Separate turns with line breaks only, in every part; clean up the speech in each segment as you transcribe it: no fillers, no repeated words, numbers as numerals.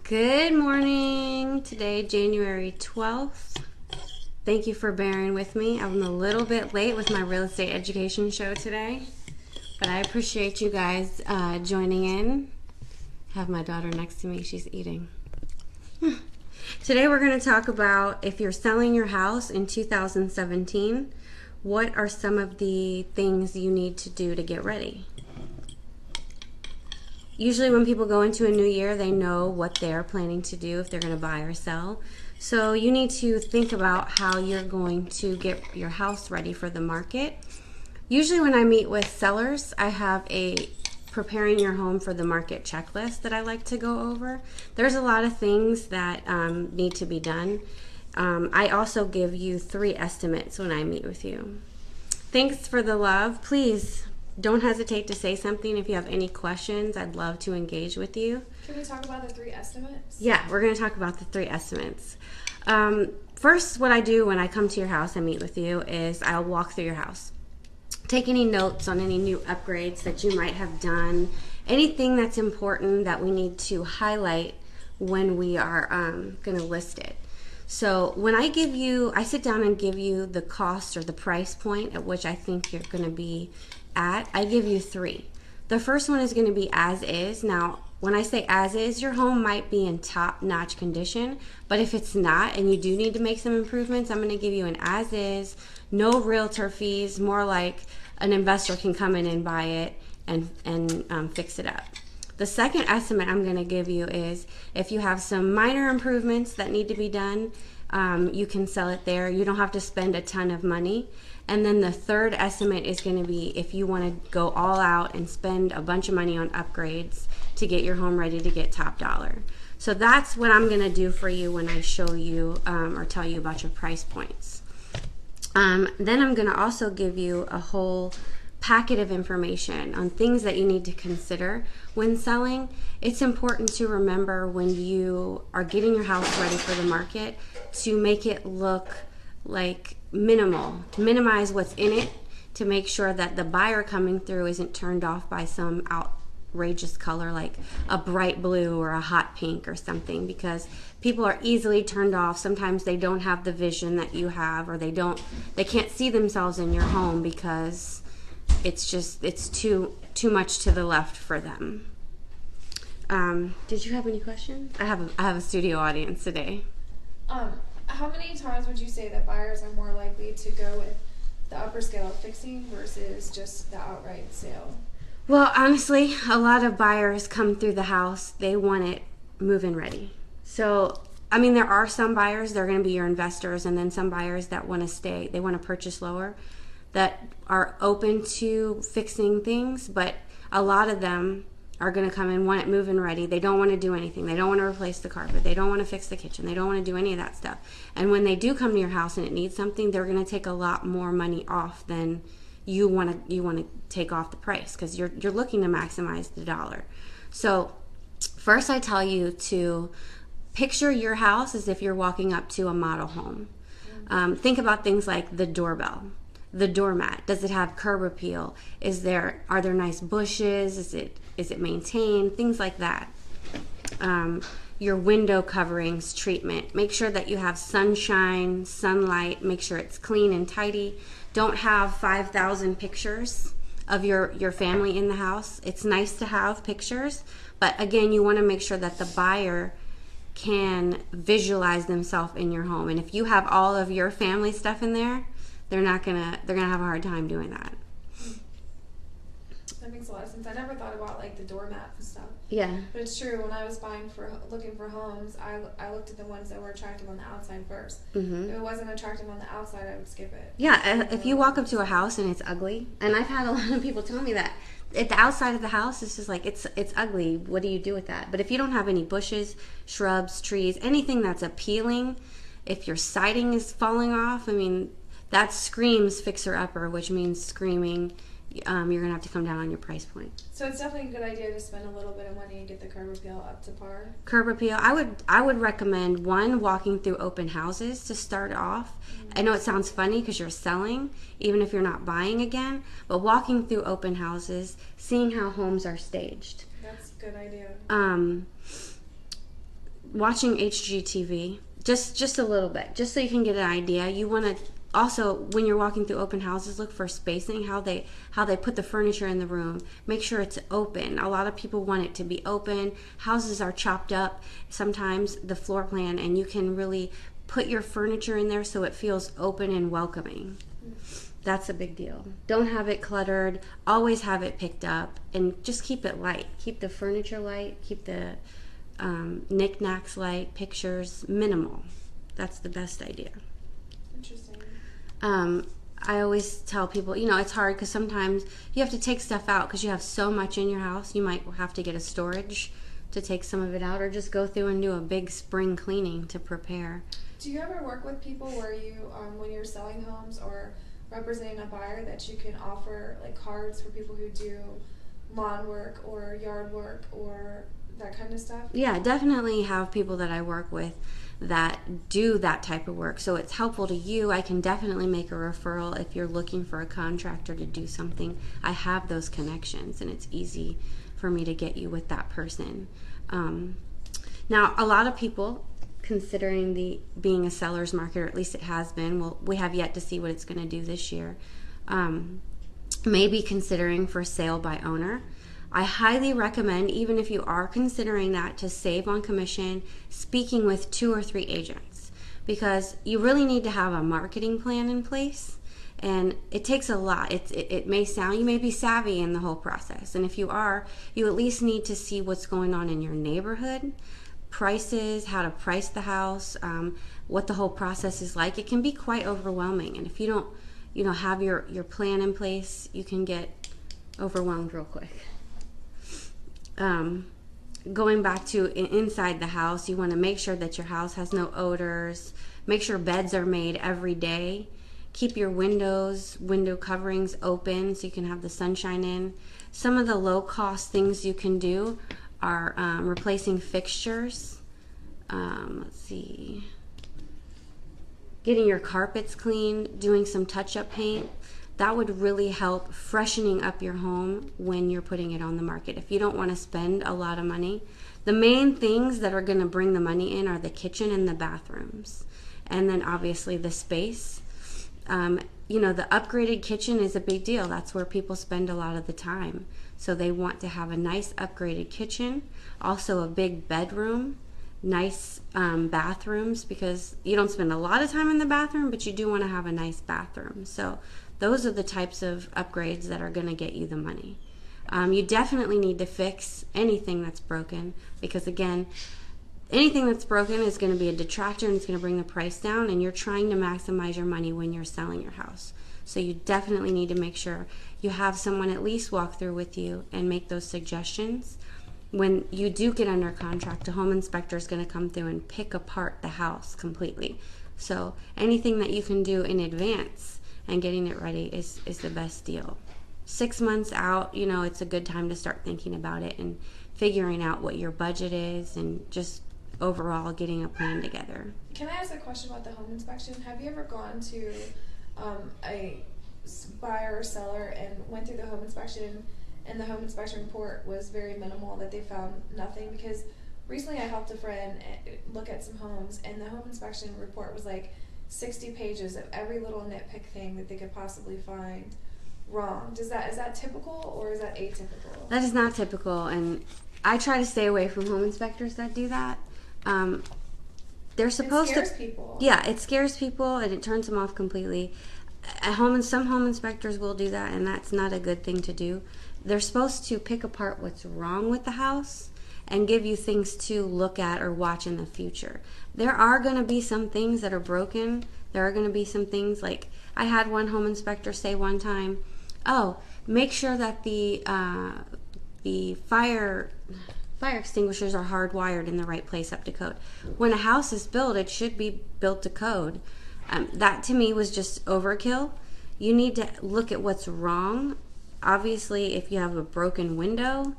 Good morning. Today, January 12th. Thank you for bearing with me. I'm a little bit late with my real estate education show today, but I appreciate you guys joining in. I have my daughter next to me. She's eating. Today, we're going to talk about if you're selling your house in 2017, what are some of the things you need to do to get ready? Usually when people go into a new year, they know what they're planning to do if they're going to buy or sell. So you need to think about how you're going to get your house ready for the market. Usually when I meet with sellers, I have a preparing your home for the market checklist that I like to go over. There's a lot of things that need to be done. I also give you 3 estimates when I meet with you. Thanks for the love. Please don't hesitate to say something if you have any questions. I'd love to engage with you.
Can we talk about the 3 estimates?
Yeah, we're going to talk about the 3 estimates. First, what I do when I come to your house and meet with you is I'll walk through your house. Take any notes on any new upgrades that you might have done, anything that's important that we need to highlight when we are going to list it. So when I sit down and give you the cost or the price point at which I think you're going to be at, I give you 3. The first one is going to be as is. Now, when I say as is, your home might be in top-notch condition, but if it's not and you do need to make some improvements, I'm going to give you an as is, no realtor fees, more like an investor can come in and buy it and fix it up. The second estimate I'm going to give you is if you have some minor improvements that need to be done, you can sell it there. You don't have to spend a ton of money. And then the third estimate is going to be if you want to go all out and spend a bunch of money on upgrades to get your home ready to get top dollar. So that's what I'm going to do for you when I show you or tell you about your price points. Then I'm going to also give you a whole packet of information on things that you need to consider when selling. It's important to remember when you are getting your house ready for the market to make it look like minimal, to minimize what's in it, to make sure that the buyer coming through isn't turned off by some outrageous color like a bright blue or a hot pink or something, because people are easily turned off. Sometimes they don't have the vision that you have, or they can't see themselves in your home because it's too much to the left for them. Did you have any questions? I have a studio audience today.
How many times would you say that buyers are more likely to go with the upper scale fixing versus just the outright sale?
Well, honestly, a lot of buyers come through the house, they want it move-in ready. So, I mean, there are some buyers, they're going to be your investors, and then some buyers that want to stay, they want to purchase lower, that are open to fixing things, but a lot of them are going to come and want it move-in ready. They don't want to do anything. They don't want to replace the carpet. They don't want to fix the kitchen. They don't want to do any of that stuff. And when they do come to your house and it needs something, they're going to take a lot more money off than you want to take off the price, because you're looking to maximize the dollar. So first, I tell you to picture your house as if you're walking up to a model home. Think about things like the doorbell, the doormat. Does it have curb appeal? Are there nice bushes? Is it maintained? Things like that. Your window coverings treatment. Make sure that you have sunshine, sunlight. Make sure it's clean and tidy. Don't have 5,000 pictures of your family in the house. It's nice to have pictures, but again, you want to make sure that the buyer can visualize themselves in your home. And if you have all of your family stuff in there, they're gonna have a hard time doing that.
That makes a lot of sense. I never thought about like the doormat and stuff.
Yeah.
But it's true. When I was looking for homes, I looked at the ones that were attractive on the outside first. Mm-hmm. If it wasn't attractive on the outside, I would skip it.
Yeah. If you walk up to a house and it's ugly, and I've had a lot of people tell me that at the outside of the house, it's just like it's ugly. What do you do with that? But if you don't have any bushes, shrubs, trees, anything that's appealing, if your siding is falling off, I mean, that screams fixer-upper, which means screaming. You're going to have to come down on your price point.
So it's definitely a good idea to spend a little bit of money and get the curb appeal up to par.
Curb appeal, I would recommend walking through open houses to start off. Mm-hmm. I know it sounds funny because you're selling, even if you're not buying again, but walking through open houses, seeing how homes are staged.
That's a good idea.
watching HGTV, just a little bit, just so you can get an idea. You want to also, when you're walking through open houses, look for spacing, how they put the furniture in the room. Make sure it's open. A lot of people want it to be open. Houses are chopped up sometimes, the floor plan, and you can really put your furniture in there so it feels open and welcoming. That's a big deal. Don't have it cluttered. Always have it picked up, and just keep it light. Keep the furniture light. Keep the knickknacks light. Pictures minimal. That's the best idea.
Interesting.
I always tell people, it's hard because sometimes you have to take stuff out because you have so much in your house. You might have to get a storage to take some of it out, or just go through and do a big spring cleaning to prepare.
Do you ever work with people where you, when you're selling homes or representing a buyer, that you can offer like cards for people who do lawn work or yard work or that kind of stuff?
Yeah, definitely have people that I work with that do that type of work. So it's helpful to you. I can definitely make a referral if you're looking for a contractor to do something. I have those connections, and it's easy for me to get you with that person. Now, a lot of people, considering being a seller's market, or at least it has been, well, we have yet to see what it's going to do this year, may be considering for sale by owner. I highly recommend, even if you are considering that, to save on commission, speaking with 2 or 3 agents, because you really need to have a marketing plan in place, and it takes a lot. It may sound, you may be savvy in the whole process, and if you are, you at least need to see what's going on in your neighborhood, prices, how to price the house, what the whole process is like. It can be quite overwhelming, and if you don't have your plan in place, you can get overwhelmed real quick. Going back to inside the house, you want to make sure that your house has no odors. Make sure beds are made every day. Keep your window coverings open so you can have the sunshine in. Some of the low-cost things you can do are replacing fixtures. Let's see. Getting your carpets clean, doing some touch-up paint. That would really help freshening up your home when you're putting it on the market. If you don't want to spend a lot of money, the main things that are going to bring the money in are the kitchen and the bathrooms, and then obviously the space. The upgraded kitchen is a big deal. That's where people spend a lot of the time. So they want to have a nice upgraded kitchen, also a big bedroom, nice bathrooms, because you don't spend a lot of time in the bathroom, but you do want to have a nice bathroom. So those are the types of upgrades that are going to get you the money. You definitely need to fix anything that's broken, because again, anything that's broken is going to be a detractor, and it's going to bring the price down, and you're trying to maximize your money when you're selling your house. So you definitely need to make sure you have someone at least walk through with you and make those suggestions. When you do get under contract, a home inspector is going to come through and pick apart the house completely. So anything that you can do in advance and getting it ready is the best deal. 6 months out, it's a good time to start thinking about it and figuring out what your budget is, and just overall getting a plan together.
Can I ask a question about the home inspection? Have you ever gone to a buyer or seller and went through the home inspection, and the home inspection report was very minimal, that they found nothing? Because recently I helped a friend look at some homes, and the home inspection report was like 60 pages of every little nitpick thing that they could possibly find wrong. Is that typical, or is that atypical?
That is not typical, and I try to stay away from home inspectors that do that. They're supposed to.
It scares people.
Yeah, it scares people, and it turns them off completely. Some home inspectors will do that, and that's not a good thing to do. They're supposed to pick apart what's wrong with the house and give you things to look at or watch in the future. There are going to be some things that are broken. There are going to be some things, like I had one home inspector say one time, make sure that the fire extinguishers are hardwired in the right place up to code. When a house is built, it should be built to code. That to me was just overkill. You need to look at what's wrong. Obviously, if you have a broken window,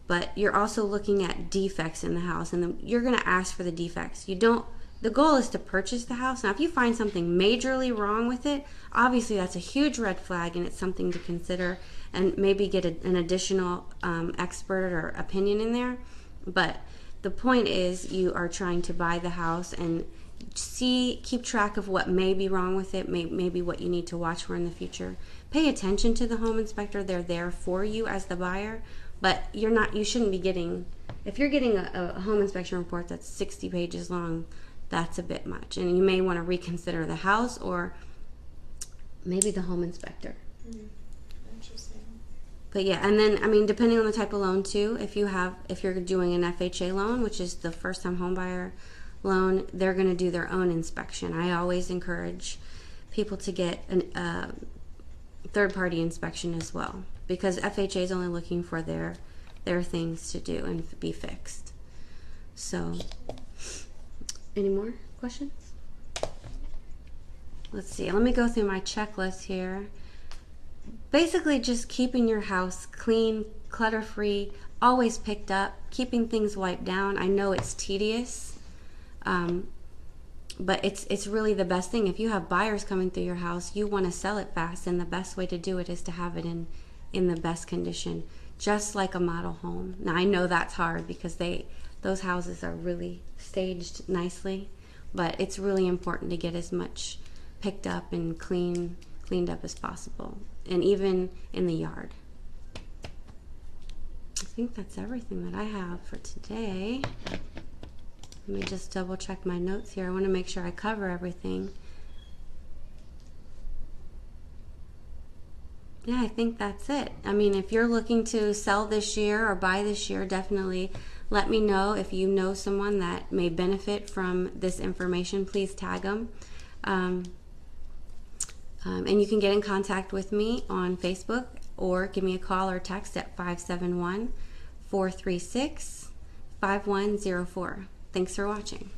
but you're also looking at defects in the house, and then you're going to ask for the defects. The goal is to purchase the house. Now, if you find something majorly wrong with it, obviously that's a huge red flag, and it's something to consider, and maybe get an additional expert or opinion in there. But the point is you are trying to buy the house and keep track of what may be wrong with it, maybe what you need to watch for in the future. Pay attention to the home inspector. They're there for you as the buyer, but you shouldn't be getting, if you're getting a home inspection report that's 60 pages long, that's a bit much. And you may want to reconsider the house or maybe the home inspector.
Interesting.
But yeah, and then, I mean, depending on the type of loan too, if you're doing an FHA loan, which is the first time home buyer loan, they're going to do their own inspection. I always encourage people to get a third-party inspection as well, because FHA is only looking for their things to do and be fixed. So, any more questions? Let's see. Let me go through my checklist here. Basically, just keeping your house clean, clutter-free, always picked up, keeping things wiped down. I know it's tedious, but it's really the best thing. If you have buyers coming through your house, you want to sell it fast, and the best way to do it is to have it in the best condition, just like a model home. Now, I know that's hard because those houses are really staged nicely, but it's really important to get as much picked up and cleaned up as possible, and even in the yard. I think that's everything that I have for today. Let me just double check my notes here. I want to make sure I cover everything. Yeah, I think that's it. I mean, if you're looking to sell this year or buy this year, definitely let me know. If you know someone that may benefit from this information, please tag them. And you can get in contact with me on Facebook or give me a call or text at 571-436-5104. Thanks for watching.